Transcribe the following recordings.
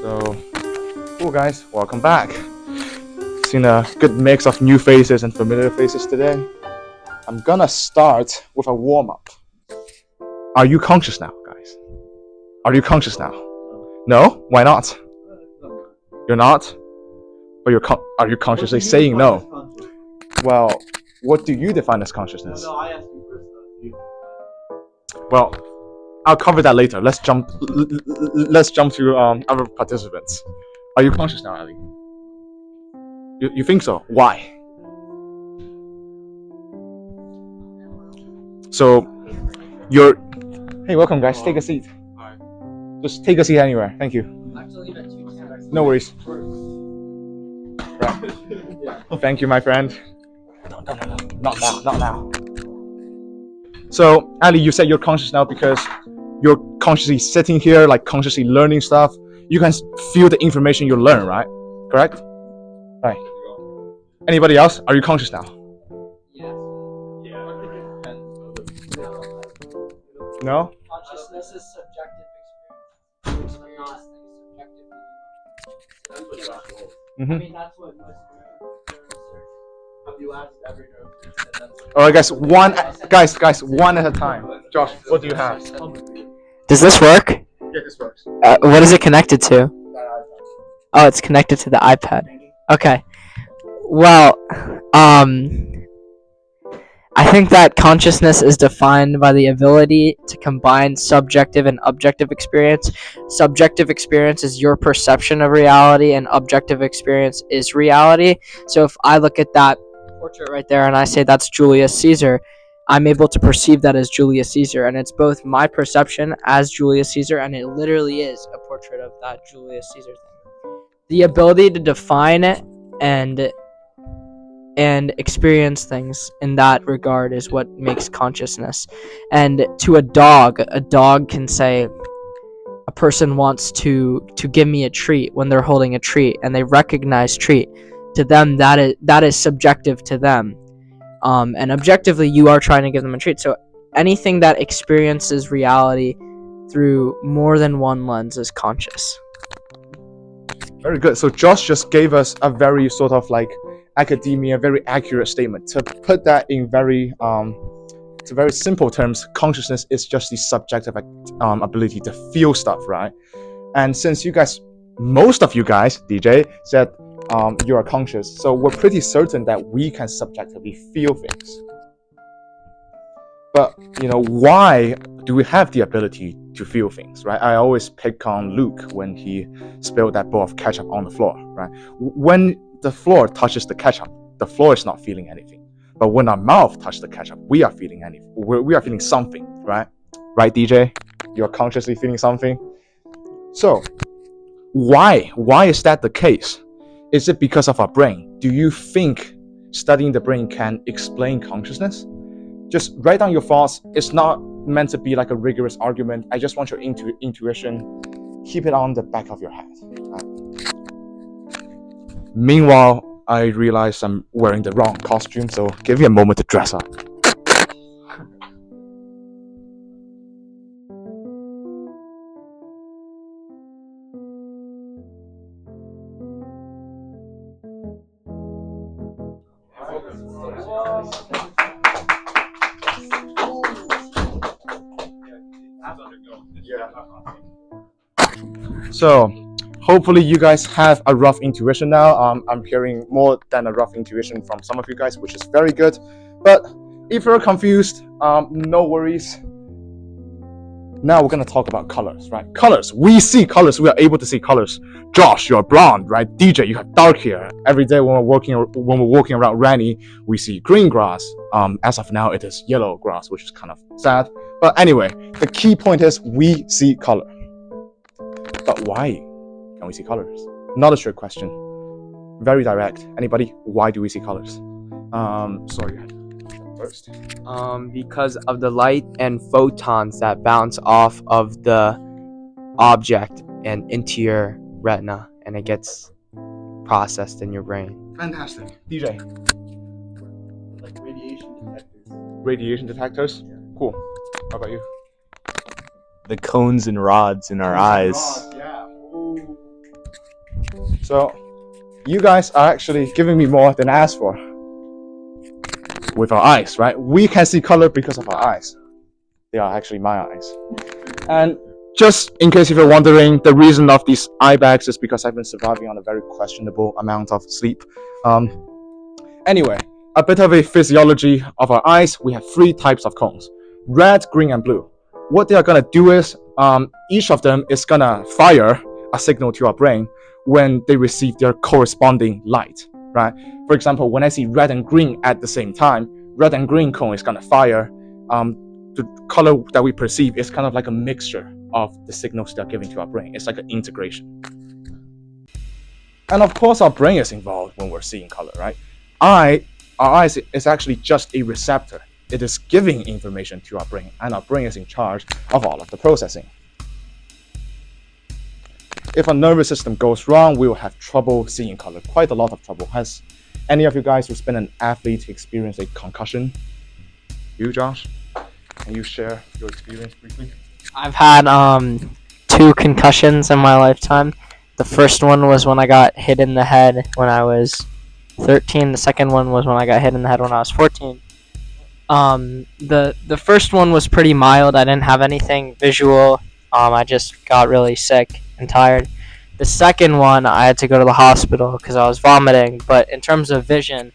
So, cool guys, welcome back. Seen a good mix of new faces and familiar faces today. I'm gonna start with a warm-up. Are you conscious now, guys? Are you conscious now? No? Why not? You're not? But are you consciously saying no? Well, what do you define as consciousness? No, I asked you first. Well, I'll cover that later. Let's jump to other participants. Are you conscious now, Ali? You think so? Why? So, hey, welcome guys. Take a seat. Just take a seat anywhere. Thank you. No worries. Right. Thank you, my friend. No. Not now. So, Ali, you said you're conscious now because you're consciously sitting here, like consciously learning stuff. You can feel the information you learn, right? Correct? Right. Anybody else? Are you conscious now? Yes. No? Consciousness is subjective experience. Not subjective. I mean, that's what most research. Have you asked every neurosurgeon? Alright, guys, one at a time. Josh, what do you have? Does this work? Yeah, this works. What is it connected to? Oh, it's connected to the iPad. Okay. Well, I think that consciousness is defined by the ability to combine subjective and objective experience. Subjective experience is your perception of reality, and objective experience is reality. So if I look at that portrait right there and I say that's Julius Caesar, I'm able to perceive that as Julius Caesar, and it's both my perception as Julius Caesar, and it literally is a portrait of that Julius Caesar thing. The ability to define it and experience things in that regard is what makes consciousness. And to a dog can say, a person wants to give me a treat when they're holding a treat, and they recognize treat. To them, that is subjective to them. And objectively, you are trying to give them a treat. So anything that experiences reality through more than one lens is conscious. Very good. So Josh just gave us a very sort of like academia, very accurate statement. To put that in very simple terms, consciousness is just the subjective ability to feel stuff, right? And since most of you guys, DJ, said you are conscious, so we're pretty certain that we can subjectively feel things. But why do we have the ability to feel things, right? I always pick on Luke when he spilled that bowl of ketchup on the floor, right? When the floor touches the ketchup, the floor is not feeling anything. But when our mouth touches the ketchup, we are feeling anything. We are feeling something, right? Right, DJ? You're consciously feeling something. So, why is that the case? Is it because of our brain? Do you think studying the brain can explain consciousness? Just write down your thoughts. It's not meant to be like a rigorous argument. I just want your intuition. Keep it on the back of your head. Meanwhile, I realize I'm wearing the wrong costume, so give me a moment to dress up. So, hopefully you guys have a rough intuition now. I'm hearing more than a rough intuition from some of you guys, which is very good. But if you're confused, no worries. Now we're going to talk about colors, right? Colors. We see colors. We are able to see colors. Josh, you're blonde, right? DJ, you have dark hair. Every day when we're walking around Ranny, we see green grass. As of now, it is yellow grass, which is kind of sad. But anyway, the key point is we see color. But why can we see colors? Not a trick question. Very direct. Anybody? Why do we see colors? Sorry. First. Because of the light and photons that bounce off of the object and into your retina, and it gets processed in your brain. Fantastic. DJ. Like radiation detectors. Radiation detectors? Yeah. Cool. How about you? The cones and rods in our eyes. Yeah. Ooh. So you guys are actually giving me more than I asked for. With our eyes, right? We can see color because of our eyes. They are actually my eyes. And just in case if you're wondering, the reason of these eye bags is because I've been surviving on a very questionable amount of sleep. Anyway, a bit of a physiology of our eyes. We have 3 types of cones: red, green, and blue. What they are gonna do is, each of them is gonna fire a signal to our brain when they receive their corresponding light, right? For example, when I see red and green at the same time, red and green cone is gonna fire. The color that we perceive is kind of like a mixture of the signals they're giving to our brain. It's like an integration. And of course, our brain is involved when we're seeing color, right? Our eyes is actually just a receptor. It is giving information to our brain, and our brain is in charge of all of the processing. If our nervous system goes wrong, we will have trouble seeing color, quite a lot of trouble. Has any of you guys who's been an athlete experienced a concussion? You, Josh? Can you share your experience briefly? I've had 2 concussions in my lifetime. The first one was when I got hit in the head when I was 13. The second one was when I got hit in the head when I was 14. The first one was pretty mild. I didn't have anything visual. I just got really sick and tired. The second one, I had to go to the hospital because I was vomiting. But in terms of vision,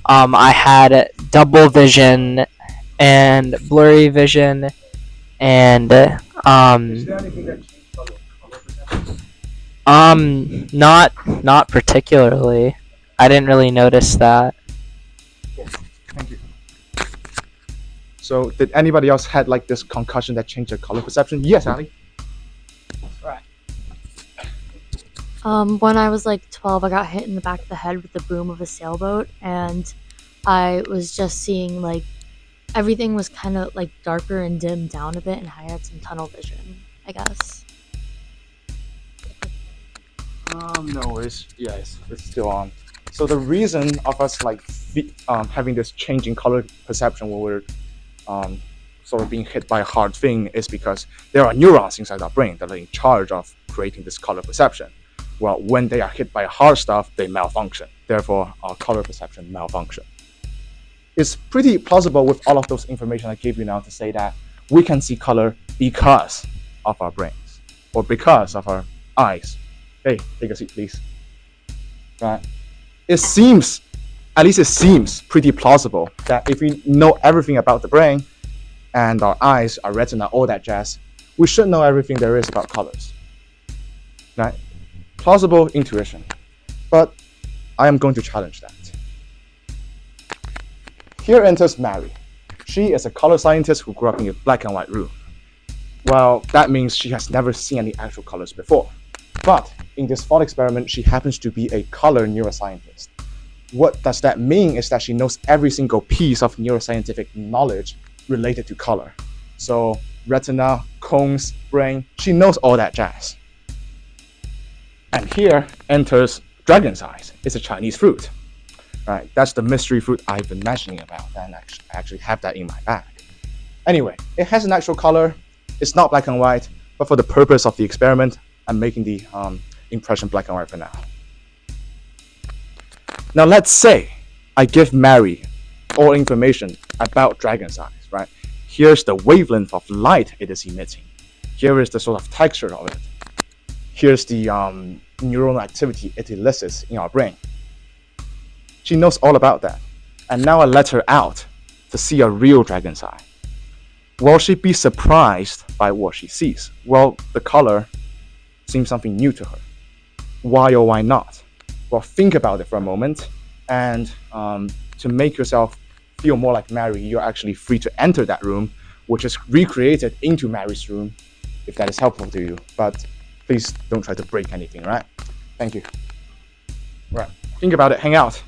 I had double vision and blurry vision, and not particularly. I didn't really notice that. Thank you. So, did anybody else had like this concussion that changed their color perception? Yes, Ali. When I was like 12, I got hit in the back of the head with the boom of a sailboat, and I was just seeing like everything was kind of like darker and dimmed down a bit, and I had some tunnel vision, I guess. No, it's still on. So the reason of us like having this change in color perception when we're sort of being hit by a hard thing is because there are neurons inside our brain that are in charge of creating this color perception. Well, when they are hit by hard stuff, they malfunction. Therefore, our color perception malfunction. It's pretty plausible with all of those information I gave you now to say that we can see color because of our brains or because of our eyes. Hey, take a seat, please. Right? It seems pretty plausible that if we know everything about the brain and our eyes, our retina, all that jazz, we should know everything there is about colors. Right? Plausible intuition. But I am going to challenge that. Here enters Mary. She is a color scientist who grew up in a black and white room. Well, that means she has never seen any actual colors before. But in this thought experiment, she happens to be a color neuroscientist. What does that mean is that she knows every single piece of neuroscientific knowledge related to color. So retina, cones, brain, she knows all that jazz. And here enters dragon's eyes. It's a Chinese fruit. Right, that's the mystery fruit I've been mentioning about, and I actually have that in my bag. Anyway, it has an actual color. It's not black and white, but for the purpose of the experiment, I'm making the impression black and white for now. Now let's say I give Mary all information about dragon's eyes, right? Here's the wavelength of light it is emitting. Here is the sort of texture of it. Here's the neuronal activity it elicits in our brain. She knows all about that. And now I let her out to see a real dragon's eye. Will she be surprised by what she sees? Well, the color seems something new to her. Why or why not? Well, think about it for a moment. And to make yourself feel more like Mary, you're actually free to enter that room, which is recreated into Mary's room, if that is helpful to you. But please don't try to break anything, right? Thank you. Right. Think about it. Hang out.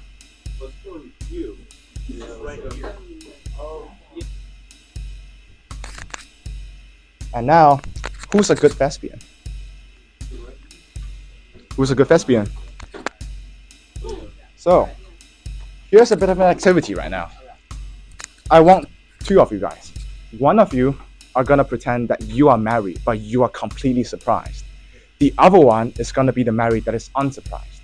And now, who's a good thespian? Who's a good thespian? So, here's a bit of an activity right now. I want 2 of you guys. One of you are gonna pretend that you are Mary, but you are completely surprised. The other one is gonna be the Mary that is unsurprised.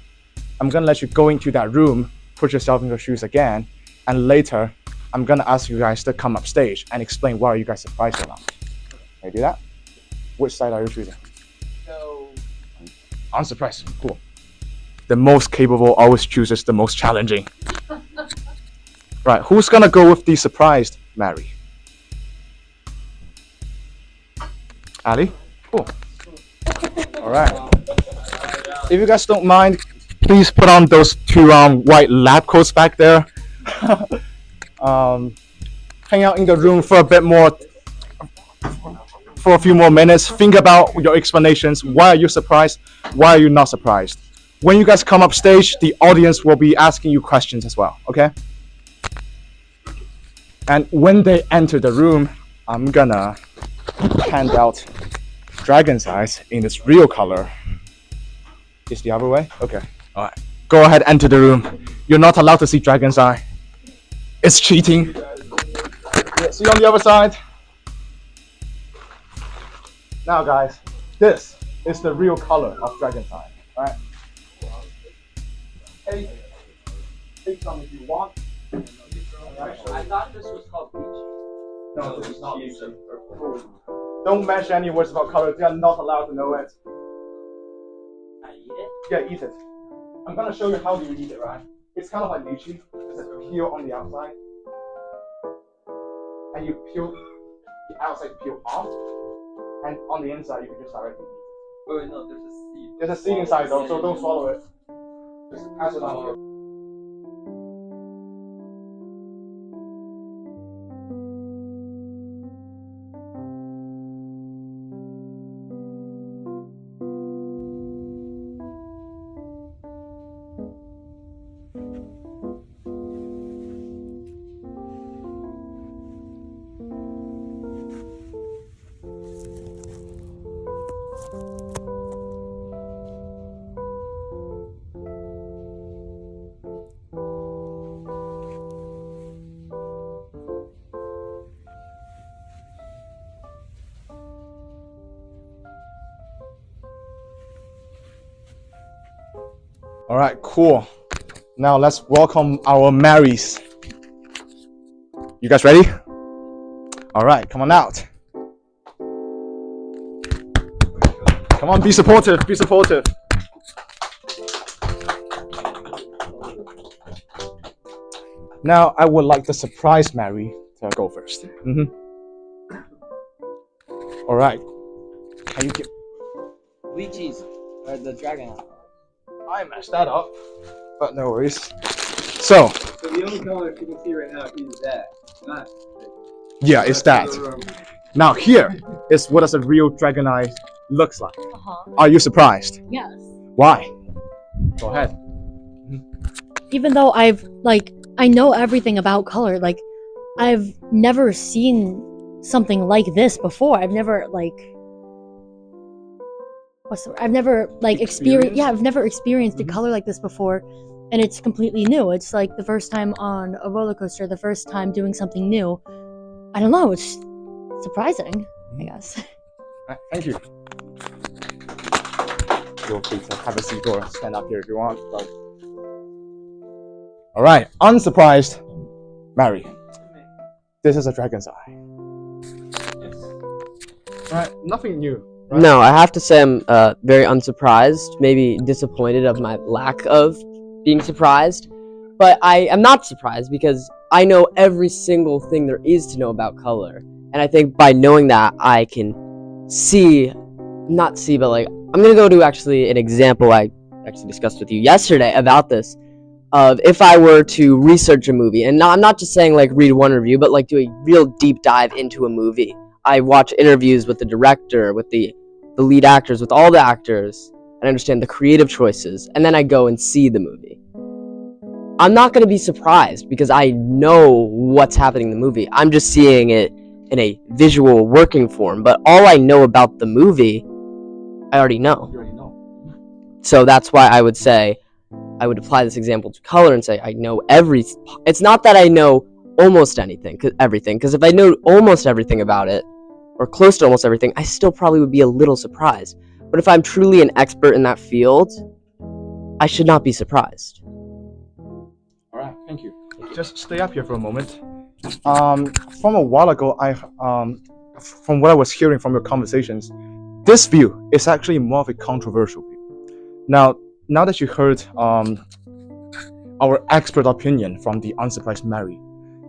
I'm gonna let you go into that room, put yourself in your shoes again, and later I'm gonna ask you guys to come up stage and explain why are you guys surprised or not. Can you do that? Which side are you choosing? So, Unsurprised. Cool. The most capable always chooses the most challenging. Right, who's gonna go with the surprised Mary? Ali? Cool. Alright. If you guys don't mind, please put on those two white lab coats back there. Hang out in the room for a bit more, for a few more minutes. Think about your explanations. Why are you surprised? Why are you not surprised? When you guys come up stage, the audience will be asking you questions as well, okay? And when they enter the room, I'm gonna hand out dragon's eyes in this real color. Is the other way? Okay, all right. Go ahead, enter the room. You're not allowed to see dragon's eye. It's cheating. Yeah, see you on the other side. Now guys, this is the real color of dragon's eye, all right? Take some if you want. I thought this was called bleach. No, this is not bleaching. Don't mention any words about color. They are not allowed to know it. I eat it? Yeah, eat it. I'm gonna show you how you eat it, right? It's kind of like lychee. There's a peel on the outside, and you peel the outside peel off, and on the inside you can just directly eat it. Wait, no, there's a seed. There's a seed inside though, so don't swallow it. Just pass it on. All right, cool. Now let's welcome our Marys. You guys ready? All right, come on out. Come on, be supportive, be supportive. Now I would like the surprise Mary to go first. All right. Can you give? Lychees, or the dragon. I messed that up, but no worries. So the only color you can see right now is that. Not. Yeah, it's that. Now here is what does a real dragon eye looks like. Are you surprised? Yes. Why? Go ahead. Even though I know everything about color, I've never seen something like this before. I've never I've never experienced. Yeah, I've never experienced a color like this before, and it's completely new. It's like the first time on a roller coaster, the first time doing something new. I don't know. It's surprising, I guess. Right, thank you. Feel free to have a seat or stand up here if you want. But... All right, unsurprised, Mary. This is a dragon's eye. All right, nothing new. Right? No, I have to say I'm very unsurprised, maybe disappointed of my lack of being surprised. But I am not surprised because I know every single thing there is to know about color. And I think by knowing that, I can I'm going to go to actually an example I actually discussed with you yesterday about this. Of if I were to research a movie, and I'm not just saying read one review, but do a real deep dive into a movie. I watch interviews with the director, with the lead actors, with all the actors, and understand the creative choices, and then I go and see the movie. I'm not going to be surprised because I know what's happening in the movie. I'm just seeing it in a visual working form, but all I know about the movie, I already know. You already know. So that's why I would say, I would apply this example to color and say I know it's not that I know almost everything, because if I know almost everything about it, or close to almost everything, I still probably would be a little surprised. But if I'm truly an expert in that field, I should not be surprised. All right, thank you. Just stay up here for a moment. From a while ago, from what I was hearing from your conversations, this view is actually more of a controversial view. Now that you heard our expert opinion from the unsurprised Mary,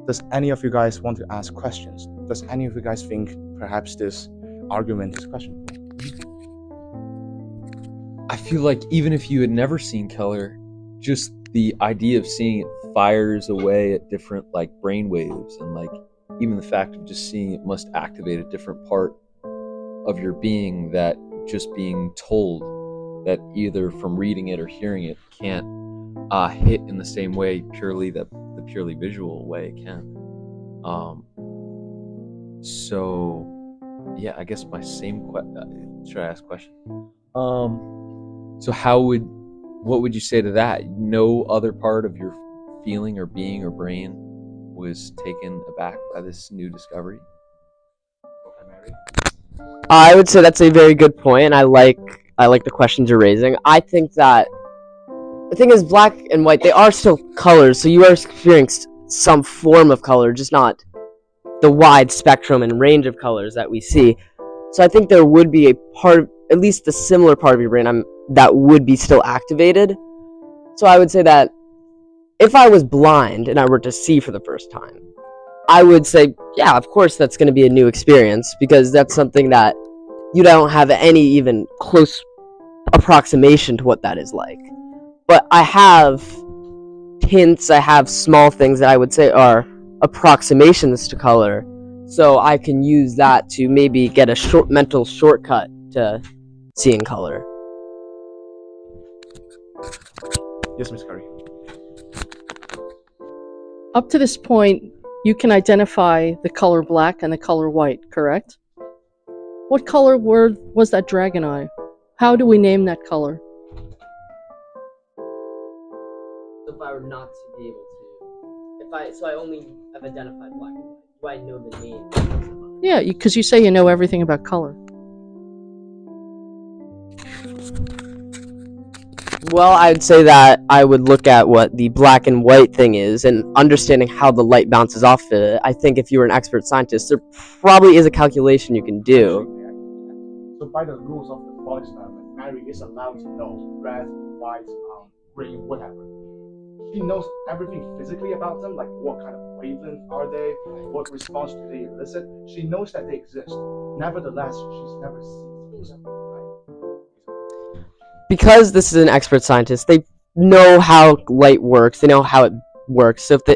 does any of you guys want to ask questions? Does any of you guys think perhaps this argument is questionable? I feel like even if you had never seen color, just the idea of seeing it fires away at different like brain waves, and like even the fact of just seeing it must activate a different part of your being that just being told that either from reading it or hearing it can't hit in the same way purely that the purely visual way can. So yeah, I guess my same should I ask a question? So what would you say to that? No other part of your feeling or being or brain was taken aback by this new discovery? I would say that's a very good point, and I like the questions you're raising. I think that the thing is, black and white, they are still colors, so you are experiencing some form of color, just not the wide spectrum and range of colors that we see. So I think there would be a part, at least the similar part of your brain that would be still activated. So I would say that if I was blind and I were to see for the first time, I would say, yeah, of course that's going to be a new experience, because that's something that you don't have any even close approximation to what that is like. But I have hints, I have small things that I would say are approximations to color, so I can use that to maybe get a mental shortcut to seeing color. Yes, Miss Curry. Up to this point, you can identify the color black and the color white, correct? What color was that dragon eye? How do we name that color? So if I were not to be able to, so I only have identified black and white, do I know the name? Yeah, because you say you know everything about color. Well, I would say that I would look at what the black and white thing is and understanding how the light bounces off it. I think if you were an expert scientist, there probably is a calculation you can do. So by the rules of the thought experiment, Mary is allowed to know red, white, green, whatever. She knows everything physically about them, like what kind of wavelength are they, what response do they elicit. She knows that they exist. Nevertheless, she's never seen them, right? Because this is an expert scientist, they know how light works, they know how it works. So I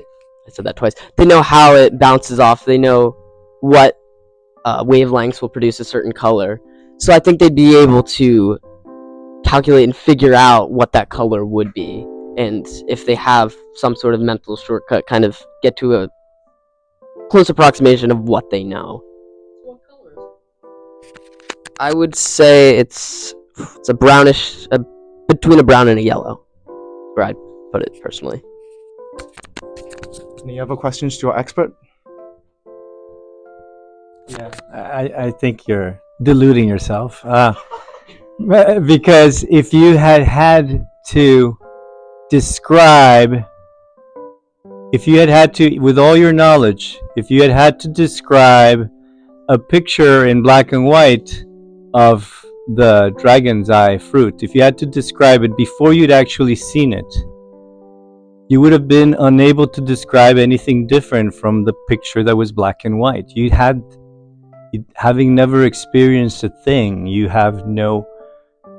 said that twice, they know how it bounces off, they know what wavelengths will produce a certain color. So I think they'd be able to calculate and figure out what that color would be. And if they have some sort of mental shortcut, kind of get to a close approximation of what they know. What color is it? I would say it's a brownish, between a brown and a yellow, where I'd put it personally. Any other questions to our expert? Yeah, I think you're deluding yourself. Because if you had to describe, with all your knowledge, if you had to describe a picture in black and white of the dragon's eye fruit, if you had to describe it before you'd actually seen it, you would have been unable to describe anything different from the picture that was black and white. Having never experienced a thing, you have no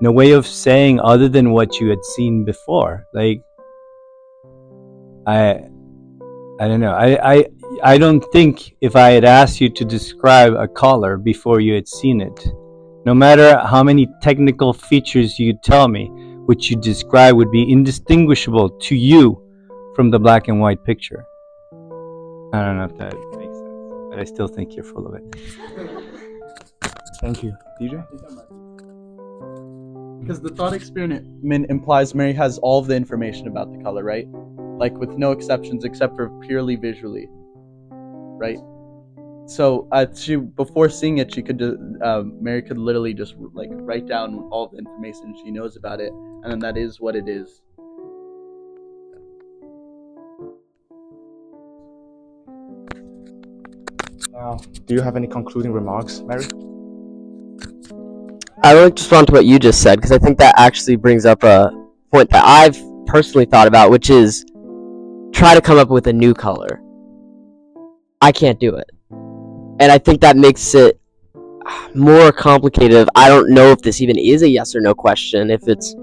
way of saying other than what you had seen before. Like, I don't know. I don't think if I had asked you to describe a color before you had seen it, no matter how many technical features you'd tell me, what you describe would be indistinguishable to you from the black and white picture. I don't know if that makes sense, but I still think you're full of it. Thank you. DJ? Because the thought experiment implies Mary has all of the information about the color, right? Like with no exceptions except for purely visually, right? So she, before seeing it, she could Mary could literally just like write down all the information she knows about it, and then that is what it is. Now, do you have any concluding remarks, Mary? I would respond to what you just said because I think that actually brings up a point that I've personally thought about, which is try to come up with a new color. I can't do it. And I think that makes it more complicated. I don't know if this even is a yes or no question, if it's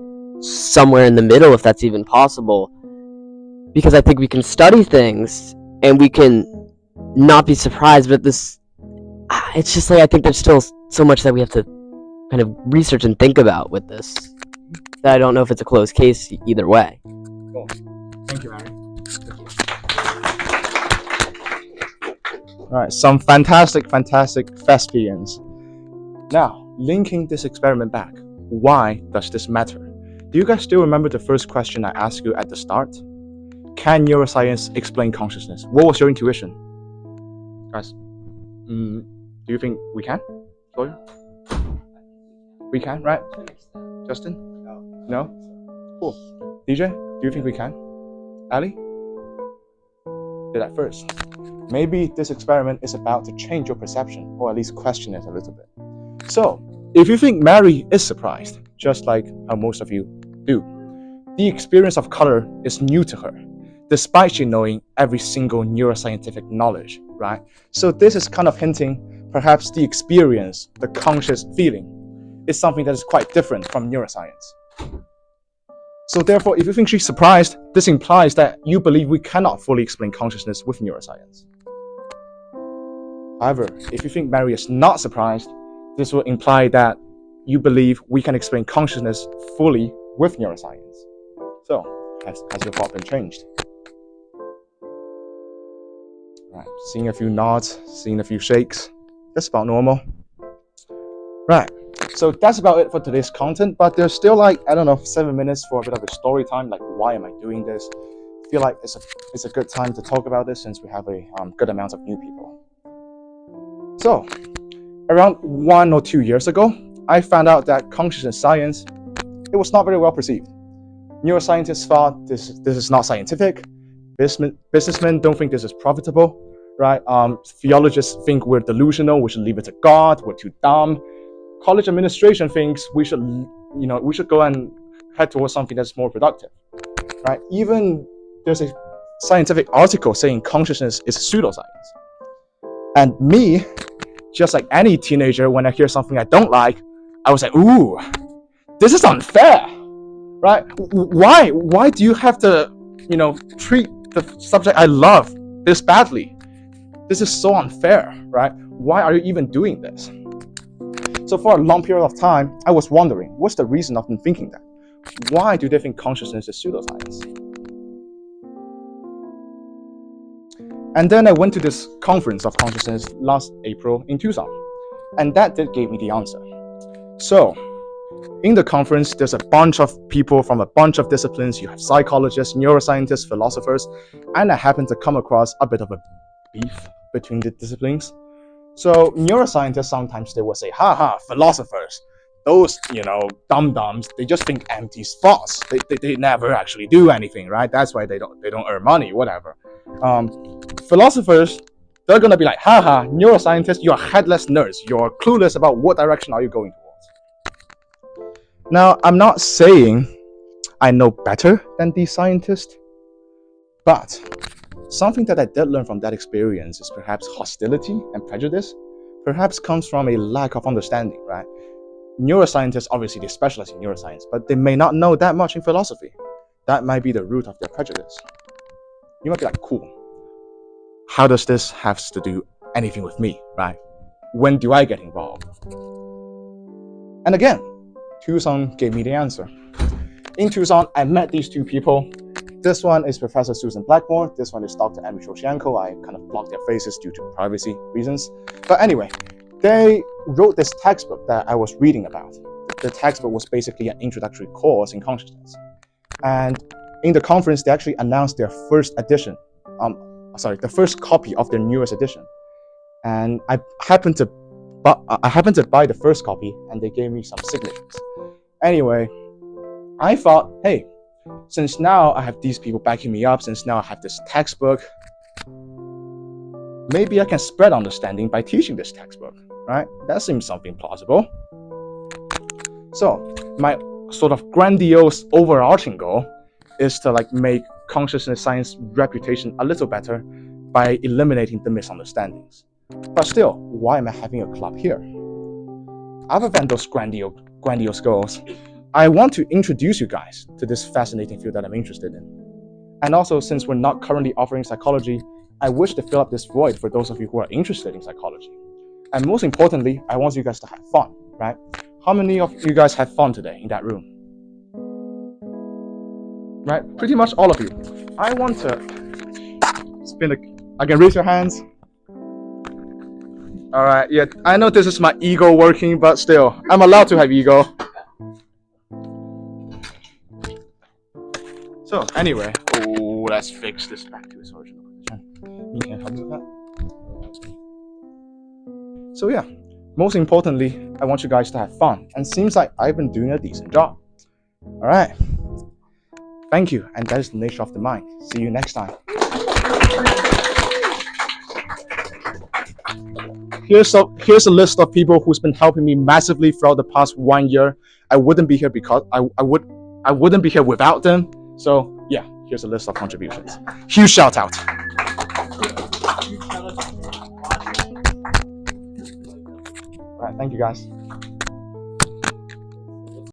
somewhere in the middle, if that's even possible. Because I think we can study things and we can not be surprised, but this, it's just like I think there's still so much that we have to kind of research and think about with this that I don't know if it's a closed case either way. Cool. Thank you, Mary. All right, some fantastic thespians. Now, linking this experiment back, why does this matter? Do you guys still remember the first question I asked you at the start? Can neuroscience explain consciousness? What was your intuition? Guys, do you think we can? Sawyer? We can, right? Justin? No? Cool. DJ, do you think we can? Ali? Did that first. Maybe this experiment is about to change your perception, or at least question it a little bit. So, if you think Mary is surprised, just like how most of you do, the experience of color is new to her, despite she knowing every single neuroscientific knowledge, right? So this is kind of hinting, perhaps the experience, the conscious feeling, is something that is quite different from neuroscience. So therefore, if you think she's surprised, this implies that you believe we cannot fully explain consciousness with neuroscience. However, if you think Mary is not surprised, this will imply that you believe we can explain consciousness fully with neuroscience. So, has your thought been changed? Right, seeing a few nods, seeing a few shakes. That's about normal. Right, so that's about it for today's content, but there's still 7 minutes for a bit of a story time, like why am I doing this? I feel like it's a good time to talk about this since we have a good amount of new people. So, around 1 or 2 years ago, I found out that consciousness science, it was not very well perceived. Neuroscientists thought this is not scientific. Businessmen don't think this is profitable, right? Theologists think we're delusional. We should leave it to God. We're too dumb. College administration thinks we should go and head towards something that's more productive, right? Even there's a scientific article saying consciousness is pseudoscience. And me, just like any teenager, when I hear something I don't like, I was like, ooh, this is unfair, right? Why do you have to, treat the subject I love this badly? This is so unfair, right? Why are you even doing this? So for a long period of time, I was wondering, what's the reason of them thinking that? Why do they think consciousness is pseudoscience? And then I went to this conference of consciousness last April in Tucson, and that gave me the answer. So, in the conference, there's a bunch of people from a bunch of disciplines. You have psychologists, neuroscientists, philosophers, and I happened to come across a bit of a beef between the disciplines. So, neuroscientists sometimes they will say, haha, philosophers, those, dum-dums, they just think empty thoughts. They never actually do anything, right? That's why they don't earn money, whatever. Philosophers, they're gonna be like, haha, neuroscientists, you're headless nerds. You're clueless about what direction are you going towards. Now, I'm not saying I know better than these scientists, but something that I did learn from that experience is perhaps hostility and prejudice perhaps comes from a lack of understanding, right? Neuroscientists, obviously, they specialize in neuroscience, but they may not know that much in philosophy. That might be the root of their prejudice. You might be like, cool. How does this have to do anything with me, right? When do I get involved? And again, Tucson gave me the answer. In Tucson, I met these two people. This one is Professor Susan Blackmore. This one is Dr. Amy Shoshenko. I kind of blocked their faces due to privacy reasons. But anyway, they wrote this textbook that I was reading about. The textbook was basically an introductory course in consciousness. And in the conference, they actually announced their first edition. The first copy of their newest edition. and I happened to buy the first copy, and they gave me some signatures. Anyway, I thought, hey, since now I have these people backing me up, since now I have this textbook, maybe I can spread understanding by teaching this textbook, right? That seems something plausible. So my sort of grandiose overarching goal is to like make consciousness science reputation a little better by eliminating the misunderstandings. But still, why am I having a club here? Other than those grandiose goals, I want to introduce you guys to this fascinating field that I'm interested in. And also, since we're not currently offering psychology, I wish to fill up this void for those of you who are interested in psychology. And most importantly, I want you guys to have fun, right? How many of you guys have fun today in that room? Right? Pretty much all of you. I want to again, raise your hands. All right, yeah, I know this is my ego working, but still, I'm allowed to have ego. So anyway, let's fix this back to its original position. You can help me with that. So yeah, most importantly, I want you guys to have fun, and seems like I've been doing a decent job. All right, thank you, and that is the nature of the mind. See you next time. Here's a list of people who's been helping me massively throughout the past 1 year. I wouldn't be here because I wouldn't be here without them. So yeah, here's a list of contributions. Huge shout out. All right, thank you guys.